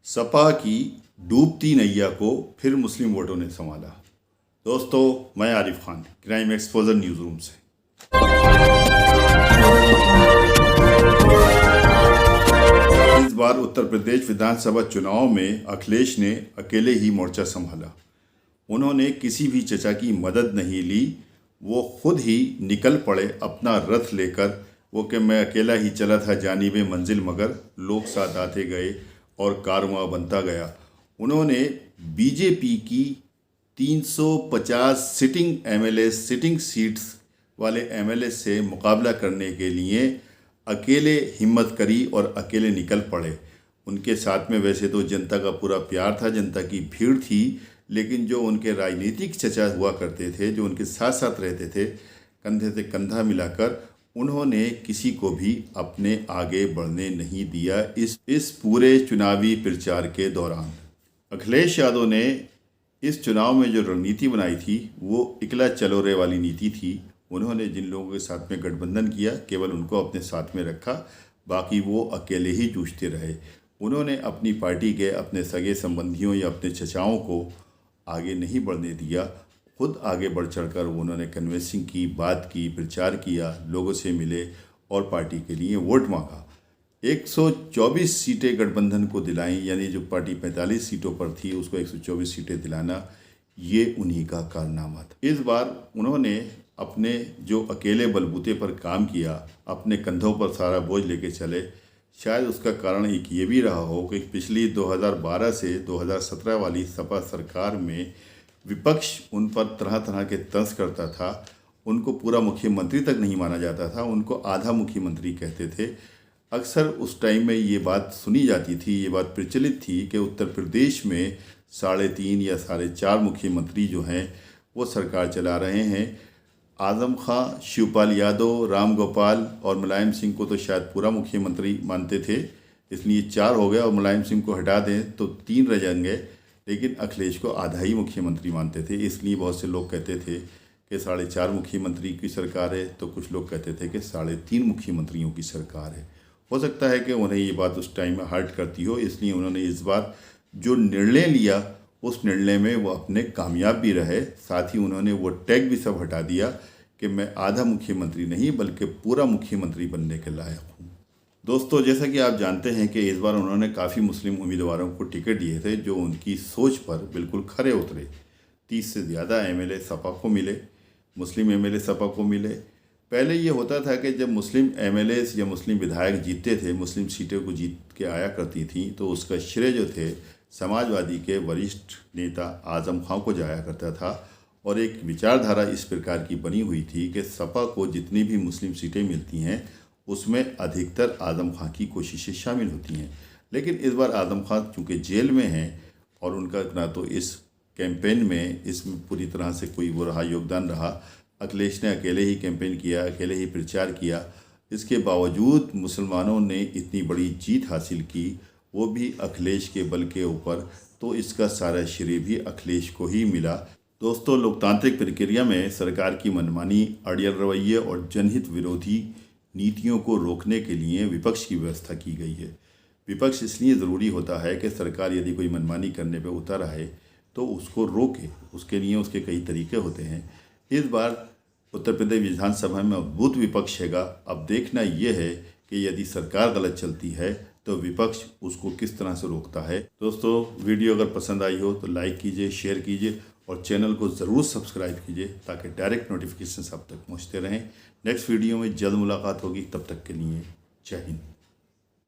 सपा की डूबती नैया को फिर मुस्लिम वोटों ने संभाला। दोस्तों, मैं Arif Khan, crime exposure news room से। इस बार उत्तर प्रदेश विधानसभा चुनाव में अखिलेश ने अकेले ही मोर्चा संभाला। उन्होंने किसी भी चचा की मदद नहीं ली, वो खुद ही निकल पड़े अपना रथ लेकर। वो कि मैं अकेला ही चला था जानिबे मंजिल, मगर लोग साथ आते गए और कारवां बनता गया। उन्होंने बीजेपी की 350 सिटिंग सीट्स वाले एमएलए से मुकाबला करने के लिए अकेले हिम्मत करी और अकेले निकल पड़े। उनके साथ में वैसे तो जनता का पूरा प्यार था, जनता की भीड़ थी, लेकिन जो उनके राजनीतिक चचा हुआ करते थे, जो उनके साथ साथ रहते थे, कंधे से कंधा मिलाकर, उन्होंने किसी को भी अपने आगे बढ़ने नहीं दिया। इस पूरे चुनावी प्रचार के दौरान अखिलेश यादव ने इस चुनाव में जो रणनीति बनाई थी वो इकला चलो रे वाली नीति थी। उन्होंने जिन लोगों के साथ में गठबंधन किया, केवल उनको अपने साथ में रखा, बाकी वो अकेले ही जूझते रहे। उन्होंने अपनी पार्टी के अपने सगे संबंधियों या अपने चचाओं को आगे नहीं बढ़ने दिया। खुद आगे बढ़ चढ़कर उन्होंने कन्वेंसिंग की, बात की, प्रचार किया, लोगों से मिले और पार्टी के लिए वोट मांगा। 124 सीटें गठबंधन को दिलाई, यानी जो पार्टी 45 सीटों पर थी उसको 124 सीटें दिलाना, ये उन्हीं का कारनामा था। इस बार उन्होंने अपने जो अकेले बलबूते पर काम किया, अपने कंधों पर सारा बोझ लेके चले। शायद उसका कारण एक ये भी रहा हो कि पिछली 2012 से 2017 वाली सपा सरकार में विपक्ष उन पर तरह तरह के तंज करता था। उनको पूरा मुख्यमंत्री तक नहीं माना जाता था, उनको आधा मुख्यमंत्री कहते थे। अक्सर उस टाइम में ये बात सुनी जाती थी, ये बात प्रचलित थी कि उत्तर प्रदेश में 3.5 या 4.5 मुख्यमंत्री जो हैं वो सरकार चला रहे हैं। आजम खां, शिवपाल यादव, राम गोपाल और मुलायम सिंह को तो शायद पूरा मुख्यमंत्री मानते थे, इसलिए 4 हो गए, और मुलायम सिंह को हटा दें तो 3 रह जाएंगे। लेकिन अखिलेश को आधा ही मुख्यमंत्री मानते थे, इसलिए बहुत से लोग कहते थे कि 4.5 मुख्यमंत्री की सरकार है, तो कुछ लोग कहते थे कि 3.5 मुख्यमंत्रियों की सरकार है। हो सकता है कि उन्हें ये बात उस टाइम में हर्ट करती हो, इसलिए उन्होंने इस बार जो निर्णय लिया उस निर्णय में वो अपने कामयाब भी रहे। साथ ही उन्होंने वो टैग भी सब हटा दिया कि मैं आधा मुख्यमंत्री नहीं बल्कि पूरा मुख्यमंत्री बनने के लायक हूँ। दोस्तों, जैसा कि आप जानते हैं कि इस बार उन्होंने काफ़ी मुस्लिम उम्मीदवारों को टिकट दिए थे जो उनकी सोच पर बिल्कुल खरे उतरे। 30 से ज़्यादा एमएलए सपा को मिले, मुस्लिम एमएलए सपा को मिले। पहले ये होता था कि जब मुस्लिम एमएलए या मुस्लिम विधायक जीतते थे, मुस्लिम सीटों को जीत के आया करती थी, तो उसका श्रेय जो थे समाजवादी के वरिष्ठ नेता आजम खां को जाया करता था। और एक विचारधारा इस प्रकार की बनी हुई थी कि सपा को जितनी भी मुस्लिम सीटें मिलती हैं उसमें अधिकतर आजम खां की कोशिशें शामिल होती हैं। लेकिन इस बार आजम खां चूँकि जेल में हैं और उनका ना तो इस कैंपेन में इसमें पूरी तरह से कोई वो रहा योगदान रहा। अखिलेश ने अकेले ही कैंपेन किया, अकेले ही प्रचार किया। इसके बावजूद मुसलमानों ने इतनी बड़ी जीत हासिल की, वो भी अखिलेश के बल के ऊपर, तो इसका सारा श्रेय भी अखिलेश को ही मिला। दोस्तों, लोकतांत्रिक प्रक्रिया में सरकार की मनमानी, अड़ियल रवैये और जनहित विरोधी नीतियों को रोकने के लिए विपक्ष की व्यवस्था की गई है। विपक्ष इसलिए ज़रूरी होता है कि सरकार यदि कोई मनमानी करने पर उतर आए तो उसको रोके, उसके लिए उसके कई तरीके होते हैं। इस बार उत्तर प्रदेश विधानसभा में अद्भुत विपक्ष हैगा। अब देखना यह है कि यदि सरकार गलत चलती है तो विपक्ष उसको किस तरह से रोकता है। दोस्तों, वीडियो अगर पसंद आई हो तो लाइक कीजिए, शेयर कीजिए और चैनल को ज़रूर सब्सक्राइब कीजिए ताकि डायरेक्ट नोटिफिकेशन आप तक पहुँचते रहें। नेक्स्ट वीडियो में जल्द मुलाकात होगी, तब तक के लिए जय हिंद।